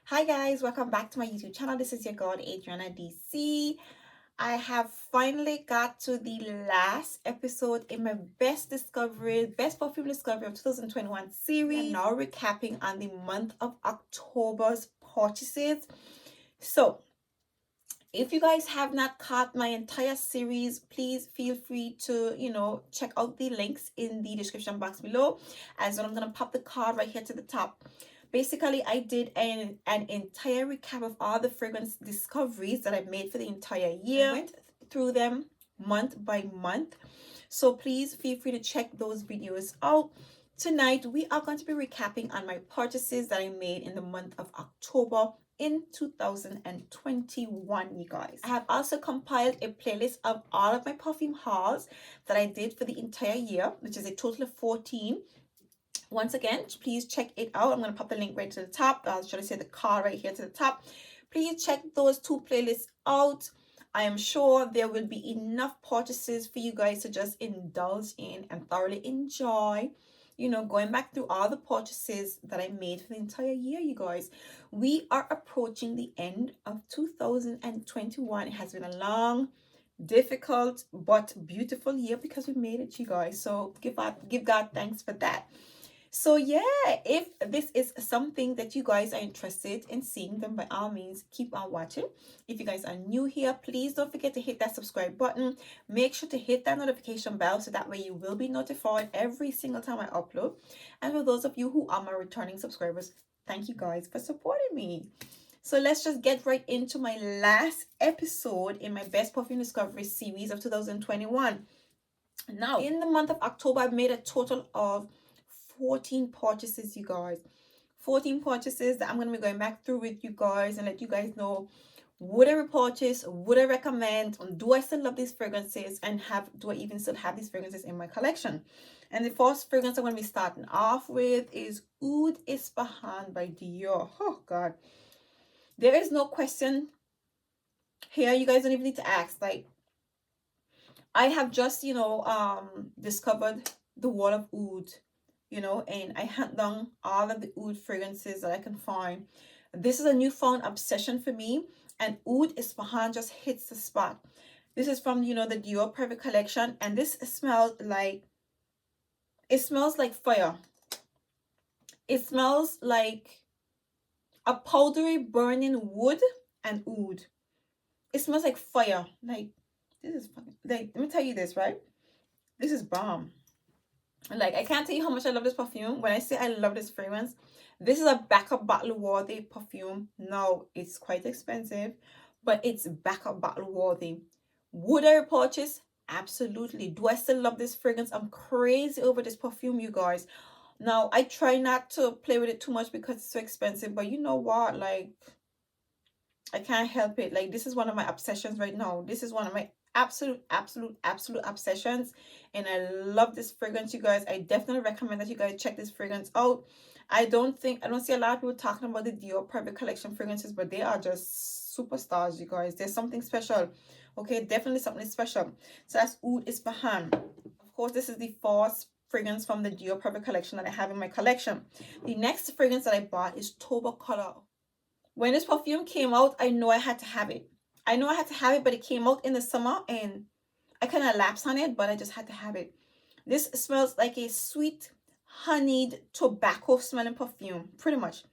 Hi guys, welcome back to my YouTube channel. This is your girl Adriana DC. I have finally got to the last episode in my best perfume discovery of 2021 series. We are now recapping on the month of October's purchases. So if you guys have not caught my entire series, please feel free to check out the links in the description box below, as well I'm gonna pop the card right here to the top. Basically, I did an entire recap of all the fragrance discoveries that I made for the entire year. I went through them month by month, so please feel free to check those videos out. Tonight we are going to be recapping on my purchases that I made in the month of October in 2021, you guys. I have also compiled a playlist of all of my perfume hauls that I did for the entire year, which is a total of 14. Once again, please check it out. I'm going to pop the link right to the top. Should I say the card right here to the top? Please check those two playlists out. I am sure there will be enough purchases for you guys to just indulge in and thoroughly enjoy. Going back through all the purchases that I made for the entire year, you guys. We are approaching the end of 2021. It has been a long, difficult, but beautiful year because we made it, you guys. So give God thanks for that. So yeah, if this is something that you guys are interested in seeing, then by all means keep on watching. If you guys are new here, please don't forget to hit that subscribe button. Make sure to hit that notification bell so that way you will be notified every single time I upload. And for those of you who are my returning subscribers, thank you guys for supporting me. So let's just get right into my last episode in my Best Perfume Discovery series of 2021. Now, in the month of October, I've made a total of 14 purchases, you guys. 14 purchases that I'm going to be going back through with you guys and let you guys know, would I repurchase, would I recommend, do I still love these fragrances, and do I even still have these fragrances in my collection. And the first fragrance I'm going to be starting off with is Oud Ispahan by Dior. Oh god, there is no question here. You guys don't even need to ask. Like, I have just discovered the wall of oud, and I hunt down all of the oud fragrances that I can find. This is a newfound obsession for me, and Oud Ispahan just hits the spot. This is from the Dior Private Collection, and this smells like fire. It smells like a powdery burning wood and oud. It smells like fire. Like, this is fucking, like, let me tell you this, right? This is bomb. Like, I can't tell you how much I love this perfume. When I say I love this fragrance, this is a backup bottle worthy perfume. No, it's quite expensive, but it's backup bottle worthy. Would I repurchase? Absolutely. Do I still love this fragrance? I'm crazy over this perfume, you guys. Now, I try not to play with it too much because it's so expensive, but you know what? Like, I can't help it. Like, this is one of my obsessions right now. This is one of my absolute obsessions, and I love this fragrance, you guys. I definitely recommend that you guys check this fragrance out. I don't see a lot of people talking about the Dior Private Collection fragrances, but they are just superstars, you guys. There's something special. Okay, definitely something special. So that's Oud Ispahan. Of course, this is the first fragrance from the Dior Private Collection that I have in my collection. The next fragrance that I bought is Tauber Color. When this perfume came out, I know I had to have it. But it came out in the summer and I kind of lapsed on it, but I just had to have it. This smells like a sweet, honeyed tobacco smelling perfume, pretty much.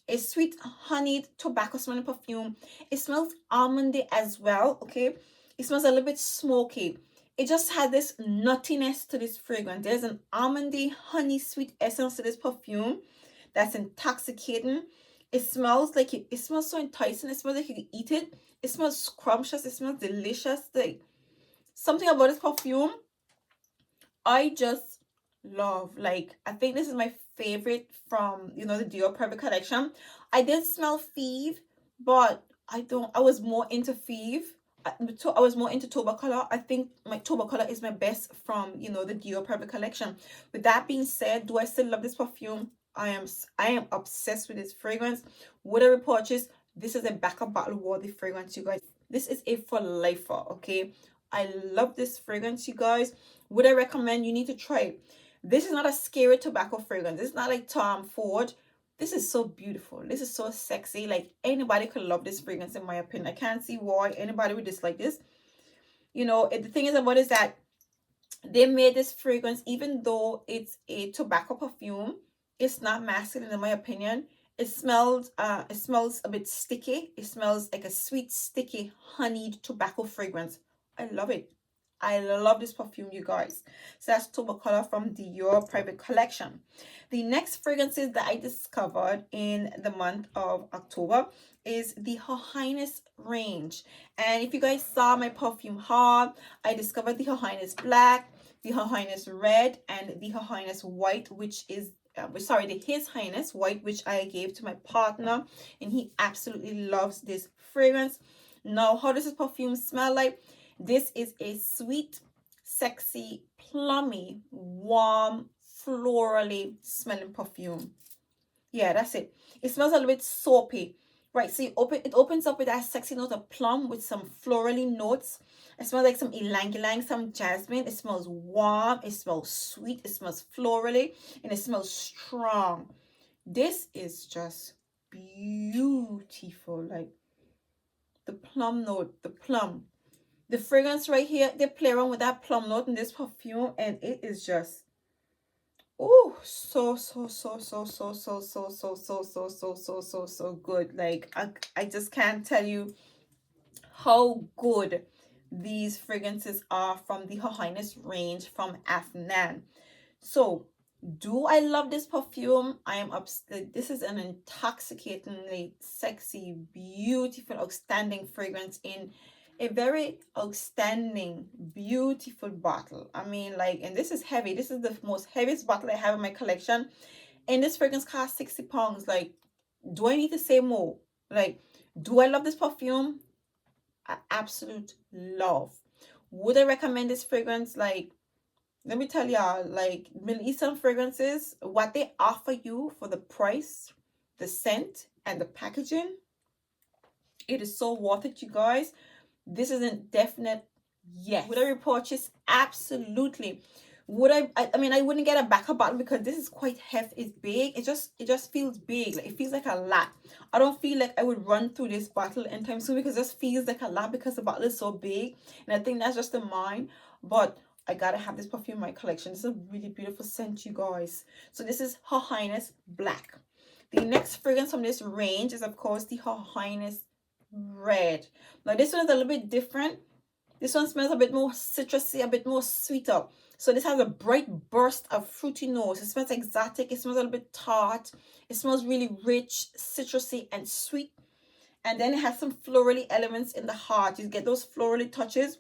A sweet, honeyed tobacco smelling perfume. It smells almondy as well, okay? It smells a little bit smoky. It just had this nuttiness to this fragrance. There's an almondy, honey, sweet essence to this perfume that's intoxicating. It smells like it smells so enticing. It smells like you can eat it. It smells scrumptious. It smells delicious. Like, something about this perfume I just love. Like, I think this is my favorite from the Dior Private Collection. I did smell Fève, but I was more into Fève. I was more into Tauber Color. I think my Tauber Color is my best from the Dior Private Collection. With that being said, do I still love this perfume? I am obsessed with this fragrance. Would I repurchase? This is a backup bottle worthy fragrance, you guys. This is a for lifer, okay? I love this fragrance, you guys. Would I recommend? You need to try it. This is not a scary tobacco fragrance. This is not like Tom Ford. This is so beautiful. This is so sexy. Like, anybody could love this fragrance, in my opinion. I can't see why anybody would dislike this. You know, the thing is about is that they made this fragrance, even though it's a tobacco perfume, it's not masculine, in my opinion. It smells a bit sticky. It smells like a sweet, sticky, honeyed tobacco fragrance. I love it. I love this perfume, you guys. So that's Toba Color from Dior Private Collection. The next fragrances that I discovered in the month of October is the Her Highness range. And if you guys saw my perfume haul, I discovered the Her Highness Black, the Her Highness Red, and the Her Highness White, which is the His Highness White, which I gave to my partner, and he absolutely loves this fragrance. Now, how does this perfume smell like? This is a sweet, sexy, plummy, warm, florally smelling perfume. Yeah, that's it. It smells a little bit soapy. Right, so it opens up with that sexy note of plum with some florally notes. It smells like some ylang ylang, some jasmine. It smells warm. It smells sweet. It smells florally. And it smells strong. This is just beautiful. Like, the plum note, the plum. The fragrance right here, they play around with that plum note in this perfume, and it is just, oh, so good. Like, I just can't tell you how good these fragrances are from the Her Highness range from Afnan. So, do I love this perfume? I am upset. This is an intoxicatingly sexy, beautiful, outstanding fragrance in a very outstanding, beautiful bottle. I mean, like, and this is heavy. This is the most heaviest bottle I have in my collection. And this fragrance costs 60 pounds. Like, do I need to say more? Like, do I love this perfume? Absolute love. Would I recommend this fragrance? Like, let me tell y'all, like, Middle Eastern fragrances, what they offer you for the price, the scent, and the packaging, it is so worth it, you guys. This is a definite yes. Would I repurchase? Absolutely. Would I mean, I wouldn't get a backup bottle because this is quite hefty. It's big. It just feels big. Like, it feels like a lot. I don't feel like I would run through this bottle anytime soon because it just feels like a lot because the bottle is so big. And I think that's just the mine. But I gotta have this perfume in my collection. This is a really beautiful scent, you guys. So this is Her Highness Black. The next fragrance from this range is, of course, the Her Highness Red. Now, this one is a little bit different. This one smells a bit more citrusy, a bit more sweeter. So this has a bright burst of fruity nose. It smells exotic. It smells a little bit tart. It smells really rich, citrusy, and sweet. And then it has some florally elements in the heart. You get those florally touches,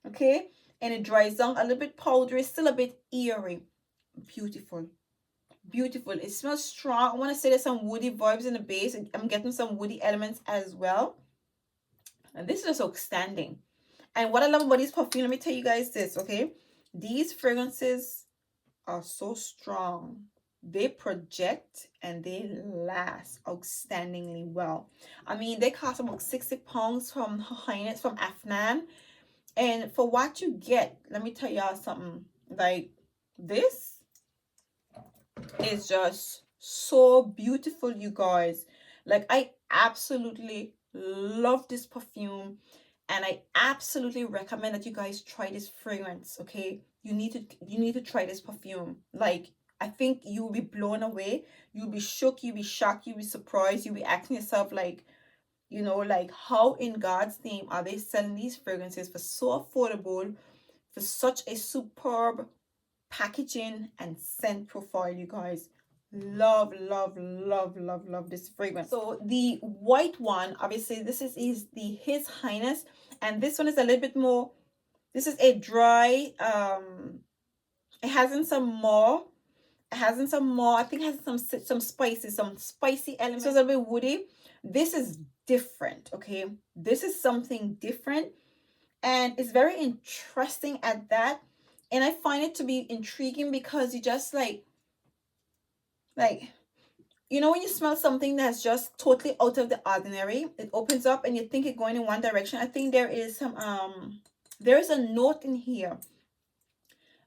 okay? And it dries down a little bit powdery, still a bit eerie. Beautiful. Beautiful. It smells strong. I want to say there's some woody vibes in the base. I'm getting some woody elements as well. And this is just outstanding. And what I love about this perfume, let me tell you guys this, okay? These fragrances are so strong. They project and they last outstandingly well. I mean, they cost about 60 pounds from Her Highness, from Afnan. And for what you get, let me tell y'all something. Like, this is just so beautiful, you guys. Like, I absolutely love this perfume. And I absolutely recommend that you guys try this fragrance, okay? You need to try this perfume. Like, I think you will be blown away. You'll be shook, you'll be shocked, you'll be surprised, you'll be asking yourself, like, you know, like, how in God's name are they selling these fragrances for so affordable, for such a superb packaging and scent profile, you guys? Love this fragrance. So the white one, obviously this is the His Highness, and this one is a little bit more, this is a dry, it has some more, I think it has some spicy elements. So it's a little bit woody. This is different, okay? This is something different, and it's very interesting at that. And I find it to be intriguing because you just like, you know, when you smell something that's just totally out of the ordinary, it opens up and you think it's going in one direction. I think there is some, there is a note in here.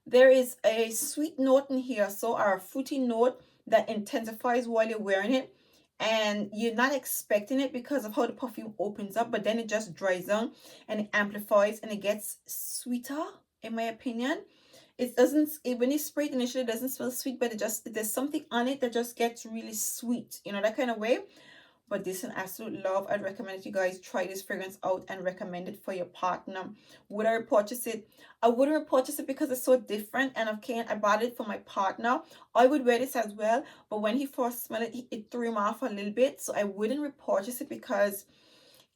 There is a sweet note in here, so our fruity note. that intensifies while you're wearing it, and you're not expecting it because of how the perfume opens up, but then it just dries down and it amplifies and it gets sweeter, in my opinion. It doesn't, when you spray it initially, it doesn't smell sweet, but it just, there's something on it that just gets really sweet, you know, that kind of way. But this is an absolute love. I'd recommend you guys try this fragrance out and recommend it for your partner. Would I repurchase it? I wouldn't repurchase it because it's so different, and I bought it for my partner. I would wear this as well, but when he first smelled it, it threw him off a little bit, so I wouldn't repurchase it because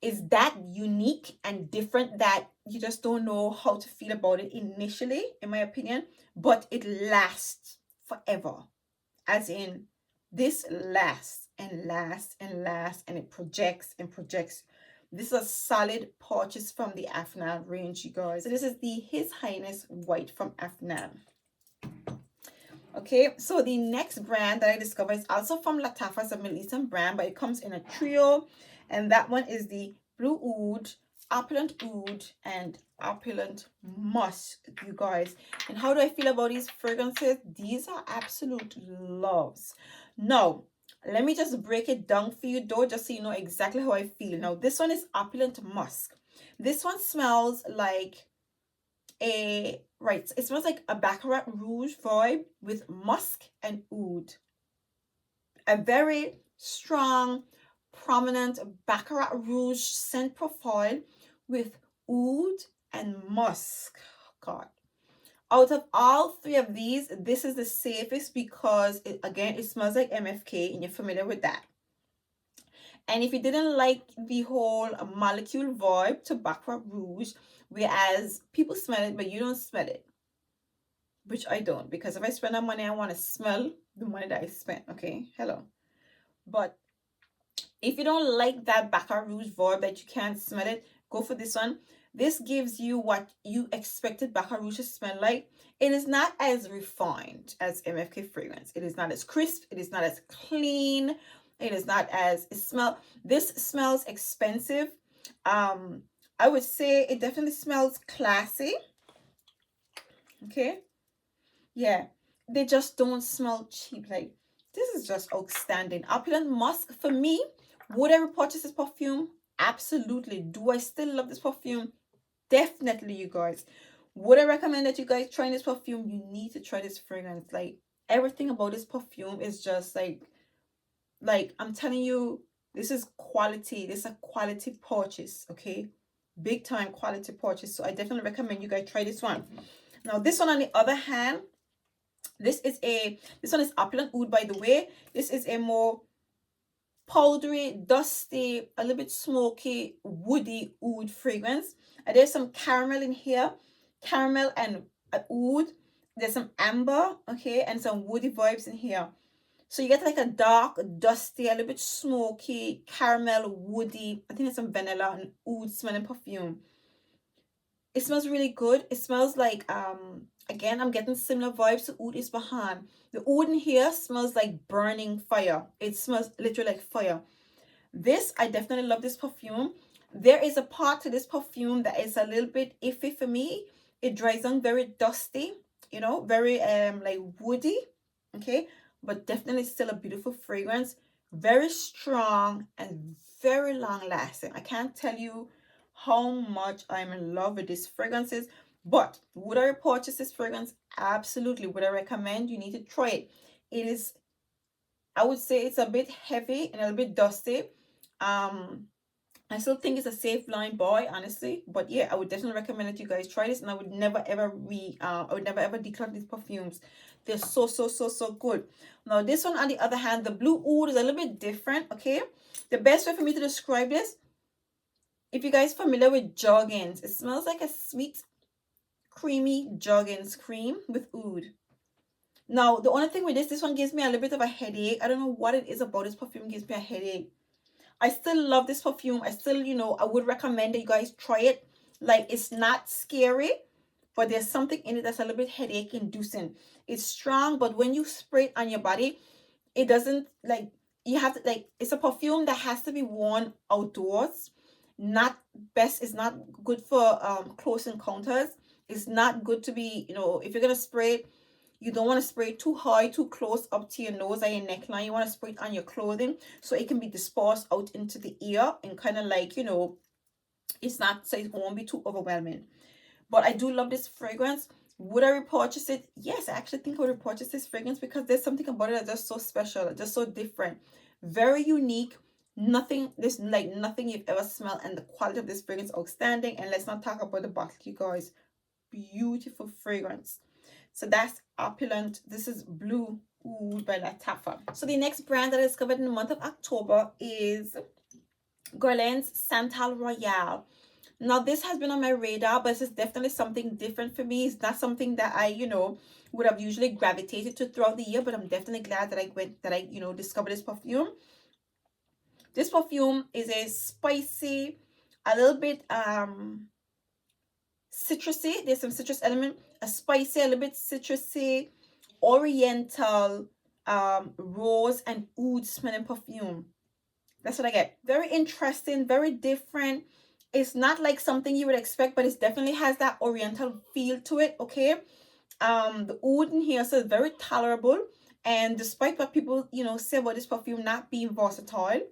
it's that unique and different that you just don't know how to feel about it initially, in my opinion. But it lasts forever, as in this lasts and lasts and lasts, and it projects and projects. This is a solid purchase from the Afnan range, you guys. So this is the His Highness White from Afnan. Okay, so the next brand that I discovered is also from Lattafa. It's a Middle Eastern brand, but it comes in a trio, and that one is the Blue Oud, Opulent Oud, and Opulent Musk, you guys. And how do I feel about these fragrances? These are absolute loves. Now, let me just break it down for you though, just so you know exactly how I feel. Now, this one is Opulent Musk. This one smells like it smells like a Baccarat Rouge vibe with musk and oud. A very strong, prominent Baccarat Rouge scent profile with oud and musk. God. Out of all three of these, this is the safest because, it smells like MFK, and you're familiar with that. And if you didn't like the whole molecule vibe to Baccarat Rouge, whereas people smell it, but you don't smell it, which I don't, because if I spend that money, I want to smell the money that I spent. Okay, hello. But if you don't like that Baccarat Rouge vibe that you can't smell it, go for this one. This gives you what you expected Baccarat Rouge to smell like. It is not as refined as MFK fragrance. It is not as crisp. It is not as clean. It is not as this smells expensive. I would say it definitely smells classy. Okay, yeah, they just don't smell cheap. Like, this is just outstanding. Opulent Musk, for me, would I repurchase this perfume? Absolutely. Do I still love this perfume? Definitely, you guys. Would I recommend that you guys try this perfume? You need to try this fragrance. Like, everything about this perfume is just like I'm telling you, this is quality. This is a quality purchase, okay? Big time quality purchase. So I definitely recommend you guys try this one. Now, this one on the other hand, this one is Opulent Oud, by the way. This is a more powdery, dusty, a little bit smoky, woody oud fragrance. And there's some caramel in here, caramel and oud. There's some amber, okay, and some woody vibes in here. So you get like a dark, dusty, a little bit smoky, caramel, woody. I think there's some vanilla and oud smelling perfume. It smells really good. It smells like again, I'm getting similar vibes to Oud Isfahan. The oud in here smells like burning fire. It smells literally like fire. This, I definitely love this perfume. There is a part to this perfume that is a little bit iffy for me. It dries down very dusty, you know, very like woody, okay? But definitely still a beautiful fragrance. Very strong and very long lasting. I can't tell you how much I'm in love with these fragrances. But would I purchase this fragrance? Absolutely. Would I recommend? You need to try it. It is, I would say it's a bit heavy and a little bit dusty. I still think it's a safe blind buy, honestly. But yeah, I would definitely recommend that you guys try this, and I would never ever declare these perfumes. They're so good. Now this one, on the other hand, the Blue Oud is a little bit different. Okay, the best way for me to describe this, if you guys familiar with Joggins, it smells like a sweet, creamy Joggins cream with oud. Now, the only thing with this one gives me a little bit of a headache. I don't know what it is about this perfume, gives me a headache. I still love this perfume. I still, I would recommend that you guys try it. Like, it's not scary, but there's something in it that's a little bit headache inducing. It's strong, but when you spray it on your body, it doesn't, like, you have to, like, it's a perfume that has to be worn outdoors. It's not good for close encounters. It's not good to be, if you're gonna spray it, You don't want to spray it too high, too close up to your nose or your neckline. You want to spray it on your clothing so it can be dispersed out into the ear and kind of like, you know, it's not, so it won't be too overwhelming. But I do love this fragrance. Would I repurchase it? Yes, I actually think I would repurchase this fragrance because there's something about it that's just so special, just so different, very unique. Nothing, there's like nothing you've ever smelled, and the quality of this fragrance outstanding. And let's not talk about the bottle, you guys. Beautiful fragrance. So that's Opulent. This is Blue Oud by Lattafa. So the next brand that I discovered in the month of October is Guerlain's Santal Royale. Now this has been on my radar, but this is definitely something different for me. It's not something that I, you know, would have usually gravitated to throughout the year, but I'm definitely glad that I you know, discovered this perfume. This perfume is a spicy, a little bit citrusy. There's some citrus element, a spicy, a little bit citrusy, oriental, rose and oud smelling perfume. That's what I get. Very interesting, very different. It's not like something you would expect, but it definitely has that oriental feel to it, okay? The oud in here says very tolerable. And despite what people, you know, say about this perfume not being versatile,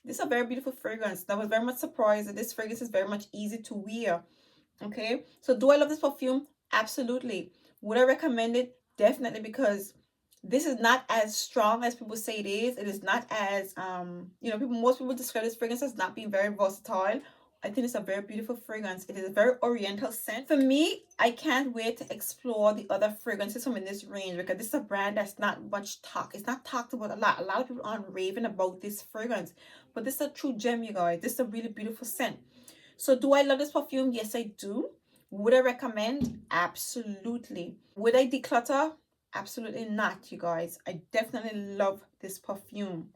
this is a very beautiful fragrance. I was very much surprised that this fragrance is very much easy to wear, okay? So do I love this perfume? Absolutely. Would I recommend it? Definitely, because this is not as strong as people say it is. It is not as you know, most people describe this fragrance as not being very versatile. I think it's a very beautiful fragrance. It is a very oriental scent. For me, I can't wait to explore the other fragrances from in this range, because this is a brand that's not much talk. It's not talked about a lot. A lot of people aren't raving about this fragrance, but this is a true gem, you guys. This is a really beautiful scent. So do I love this perfume? Yes, I do. Would I recommend? Absolutely. Would I declutter? Absolutely not, you guys. I definitely love this perfume.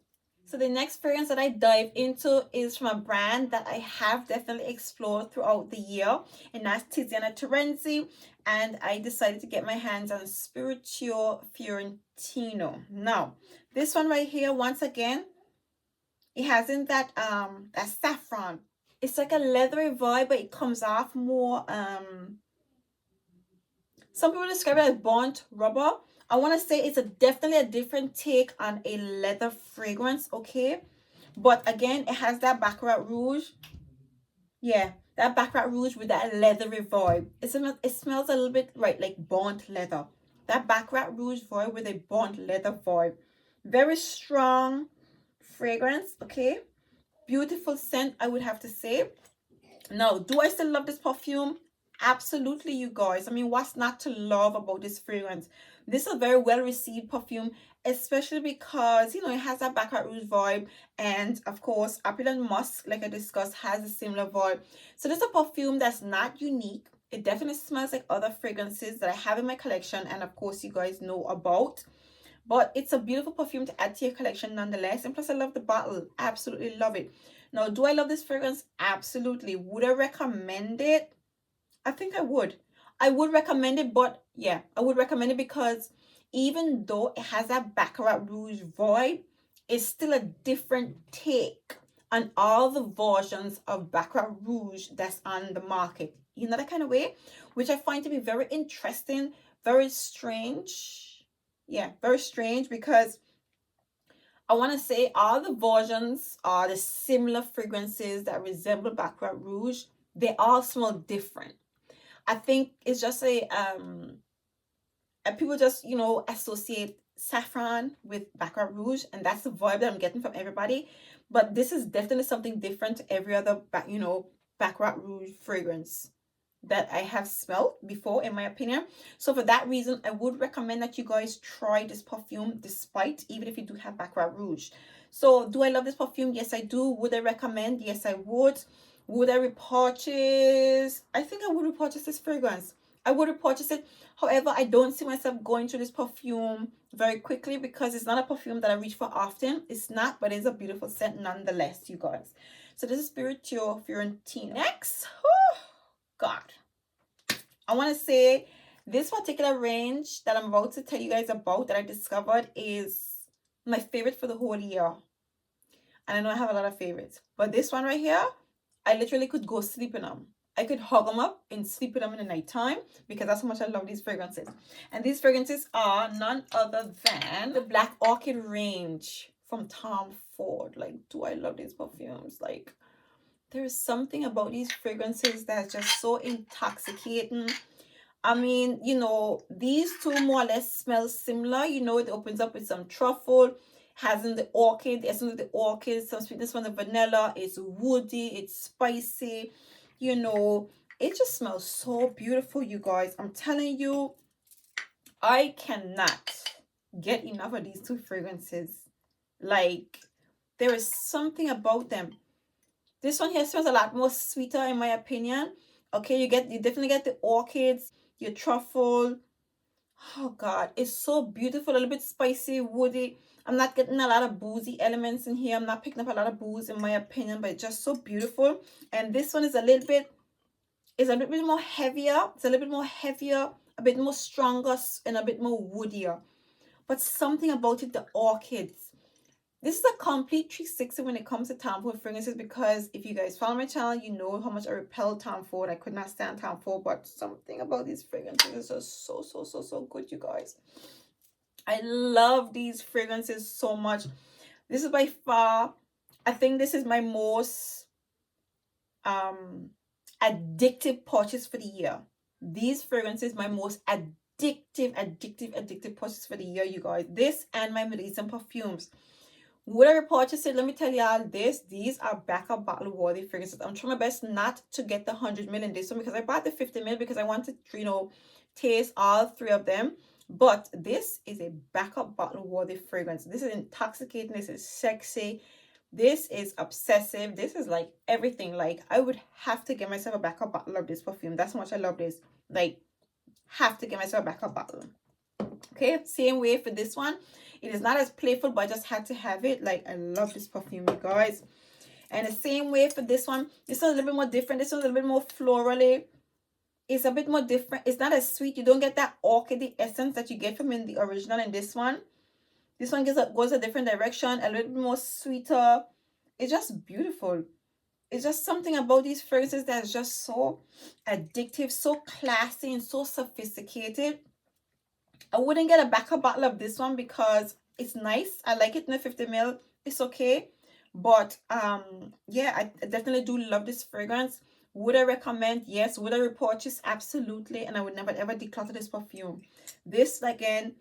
So the next fragrance that I dive into is from a brand that I have definitely explored throughout the year, and that's Tiziana Terenzi. And I decided to get my hands on Spiritual Fiorentino. Now, this one right here, once again, it hasn't that that saffron. It's like a leathery vibe, but it comes off more some people describe it as burnt rubber. I want to say it's definitely a different take on a leather fragrance, okay? But again, it has that Baccarat Rouge. Yeah, that Baccarat Rouge with that leathery vibe. It smells a little bit right like burnt leather. That Baccarat Rouge vibe with a burnt leather vibe. Very strong fragrance, okay? Beautiful scent, I would have to say. Now, do I still love this perfume? Absolutely, you guys. I mean, what's not to love about this fragrance? This is a very well received perfume, especially because, you know, it has that Baccarat Rouge vibe. And of course, Opulent Musk, like I discussed, has a similar vibe. So this is a perfume that's not unique. It definitely smells like other fragrances that I have in my collection, and of course you guys know about. But it's a beautiful perfume to add to your collection nonetheless. And plus, I love the bottle. Absolutely love it. Now, do I love this fragrance? Absolutely. Would I recommend it? I think I would. I would recommend it, but yeah, I would recommend it because even though it has that Baccarat Rouge vibe, it's still a different take on all the versions of Baccarat Rouge that's on the market. You know, that kind of way, which I find to be very interesting, very strange. Yeah, very strange, because I want to say all the versions are the similar fragrances that resemble Baccarat Rouge. They all smell different. I think it's just and people just, you know, associate saffron with Baccarat Rouge, and that's the vibe that I'm getting from everybody. But this is definitely something different to every other, you know, Baccarat Rouge fragrance that I have smelled before, in my opinion. So for that reason, I would recommend that you guys try this perfume, despite, even if you do have Baccarat Rouge. So do I love this perfume? Yes, I do. Would I recommend? Yes, I would. Would I repurchase? I think I would repurchase this fragrance. I would repurchase it. However, I don't see myself going through this perfume very quickly, because it's not a perfume that I reach for often. It's not, but it's a beautiful scent nonetheless, you guys. So this is Spiritual Fiorentino. Next, oh God, I want to say this particular range that I'm about to tell you guys about, that I discovered, is my favorite for the whole year. And I know I have a lot of favorites, but this one right here, I literally could go sleep in them. I could hug them up and sleep with them in the nighttime because that's how much I love these fragrances. And these fragrances are none other than the Black Orchid range from Tom Ford. Like, do I love these perfumes? Like, there is something about these fragrances that's just so intoxicating. I mean, you know, these two more or less smell similar. You know, it opens up with some truffle, has in the orchid, the essence of the orchid, some sweetness from the vanilla. It's woody, it's spicy. You know, it just smells so beautiful, you guys. I'm telling you, I cannot get enough of these two fragrances. Like, there is something about them. This one here smells a lot more sweeter in my opinion. Okay, you definitely get the orchids, your truffle. Oh God, it's so beautiful. A little bit spicy, woody. I'm not getting a lot of boozy elements in here. I'm not picking up a lot of booze in my opinion, but it's just so beautiful. And this one is a little bit more heavier. It's a little bit more heavier, a bit more stronger, and a bit more woodier. But something about it, the orchids. This is a complete 360 when it comes to Tom Ford fragrances, because if you guys follow my channel, you know how much I repel Tom Ford. I could not stand Tom Ford, but something about these fragrances is just so good, you guys. I love these fragrances so much. This is by far, I think this is my most addictive purchase for the year. These fragrances, my most addictive purchase for the year, you guys. This and my Malaysian perfumes. Would I repurchase it? Let me tell y'all this. These are backup bottle worthy fragrances. I'm trying my best not to get the 100 ml in this one because I bought the 50 ml because I wanted to, you know, taste all three of them. But this is a backup bottle worthy fragrance. This is intoxicating. This is sexy. This is obsessive. This is like everything. Like, I would have to get myself a backup bottle of this perfume. That's how much I love this. Like, have to get myself a backup bottle. Okay, same way for this one. It is not as playful, but I just had to have it. Like, I love this perfume, you guys. And the same way for this one. This one's a little bit more different. This one's a little bit more florally. It's a bit more different. It's not as sweet. You don't get that orchidy essence that you get from in the original in this one. This one goes a different direction, a little bit more sweeter. It's just beautiful. It's just something about these fragrances that's just so addictive, so classy, and so sophisticated. I wouldn't get a backup bottle of this one because it's nice. I like it in the 50 ml. It's okay. But yeah, I definitely do love this fragrance. Would I recommend? Yes. Would I repurchase? Absolutely. And I would never ever declutter this perfume. This, again,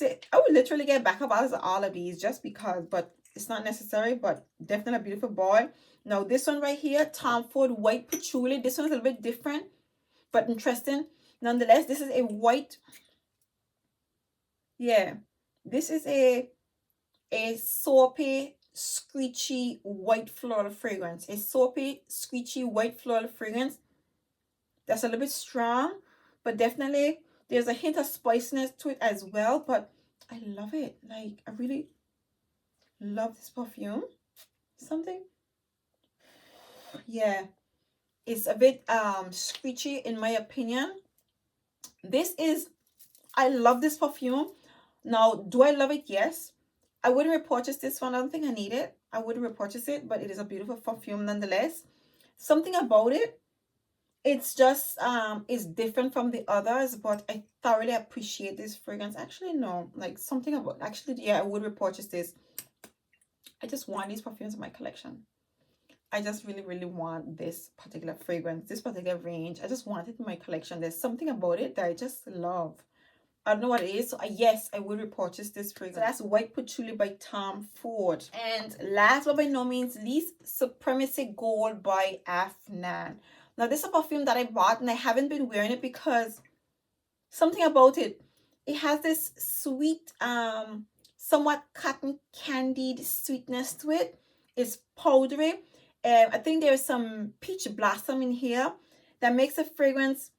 I would literally get backup bottles of all of these just because, but it's not necessary. But definitely a beautiful boy. Now this one right here, Tom Ford White Patchouli. This one's a little bit different, but interesting. Nonetheless, this is a white. Yeah, this is a soapy, screechy white floral fragrance. A soapy, screechy white floral fragrance that's a little bit strong, but definitely there's a hint of spiciness to it as well. But I love it. Like, I really love this perfume. Something, yeah, it's a bit screechy in my opinion. I love this perfume. Now, do I love it? Yes. I wouldn't repurchase this one. I don't think I need it. I wouldn't repurchase it, but it is a beautiful perfume nonetheless. Something about it, it's just it's different from the others, but I thoroughly appreciate this fragrance. Actually, no, like something about, actually, yeah, I would repurchase this. I just want these perfumes in my collection. I just really want this particular fragrance, this particular range. I just want it in my collection. There's something about it that I just love. I don't know what it is. So yes, I will repurchase this fragrance. So that's White Patchouli by Tom Ford. And last but by no means least, Supremacy Gold by Afnan. Now this is a perfume that I bought and I haven't been wearing it because something about it. It has this sweet, somewhat cotton candied sweetness to it. It's powdery. I think there's some peach blossom in here that makes the fragrance.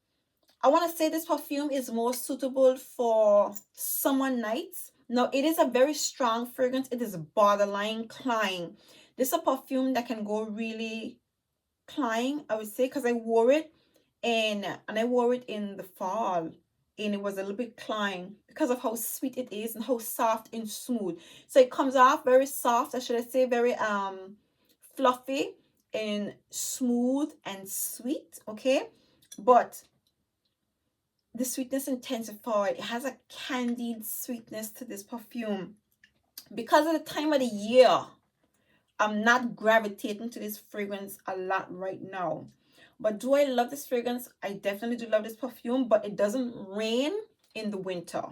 I want to say this perfume is more suitable for summer nights. Now, it is a very strong fragrance. It is borderline cloying. This is a perfume that can go really cloying, I would say, because I wore it and I wore it in the fall and it was a little bit cloying because of how sweet it is and how soft and smooth. So it comes off very soft, or should I say very fluffy, in smooth and sweet, okay? But the sweetness intensified. It has a candied sweetness to this perfume. Because of the time of the year, I'm not gravitating to this fragrance a lot right now. But do I love this fragrance? I definitely do love this perfume, but it doesn't rain in the winter,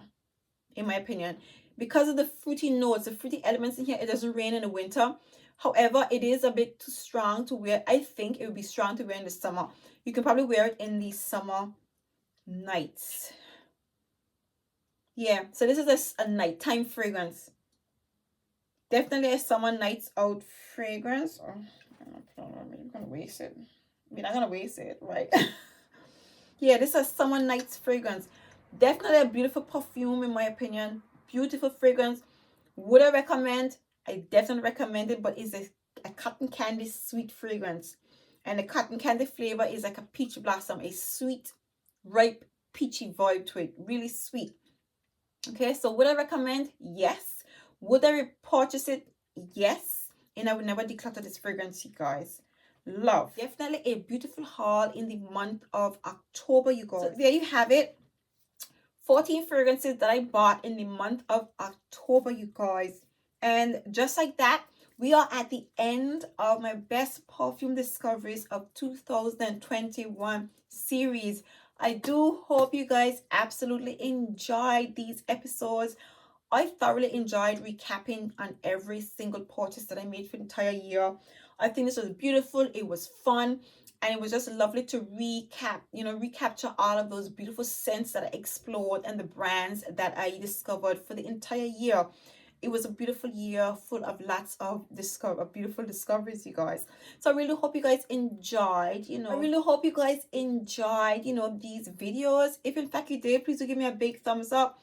in my opinion. Because of the fruity notes, the fruity elements in here, it doesn't rain in the winter. However, it is a bit too strong to wear. I think it would be strong to wear in the summer. You can probably wear it in the summer nights. Yeah, so this is a nighttime fragrance. Definitely a summer nights out fragrance. Oh, I'm gonna waste it. I mean, I'm gonna waste it, right? Yeah, this is a summer nights fragrance. Definitely a beautiful perfume, in my opinion. Beautiful fragrance. Would I recommend? I definitely recommend it, but it's a cotton candy sweet fragrance. And the cotton candy flavor is like a peach blossom, a sweet, ripe, peachy vibe to it. Really sweet. Okay, so would I recommend? Yes. Would I repurchase it? Yes. And I would never declutter this fragrance, you guys. Love. Definitely a beautiful haul in the month of October, you guys. So there you have it. 14 fragrances that I bought in the month of October, you guys. And just like that, we are at the end of my best perfume discoveries of 2021 series. I do hope you guys absolutely enjoyed these episodes. I thoroughly enjoyed recapping on every single purchase that I made for the entire year. I think this was beautiful. It was fun. And it was just lovely to recapture all of those beautiful scents that I explored and the brands that I discovered for the entire year. It was a beautiful year full of lots of beautiful discoveries, you guys. So I really hope you guys enjoyed, I really hope you guys enjoyed, these videos. If in fact you did, please do give me a big thumbs up.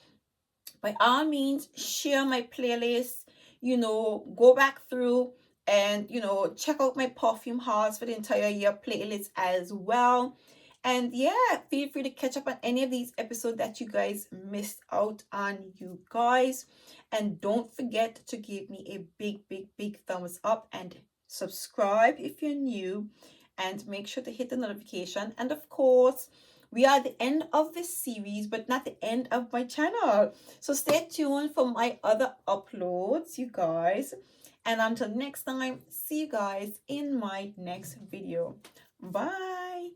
By all means, share my playlist, go back through and, check out my perfume hauls for the entire year playlist as well. And yeah, feel free to catch up on any of these episodes that you guys missed out on, you guys. And don't forget to give me a big, big, big thumbs up and subscribe if you're new. And make sure to hit the notification. And of course, we are at the end of this series, but not the end of my channel. So stay tuned for my other uploads, you guys. And until next time, see you guys in my next video. Bye.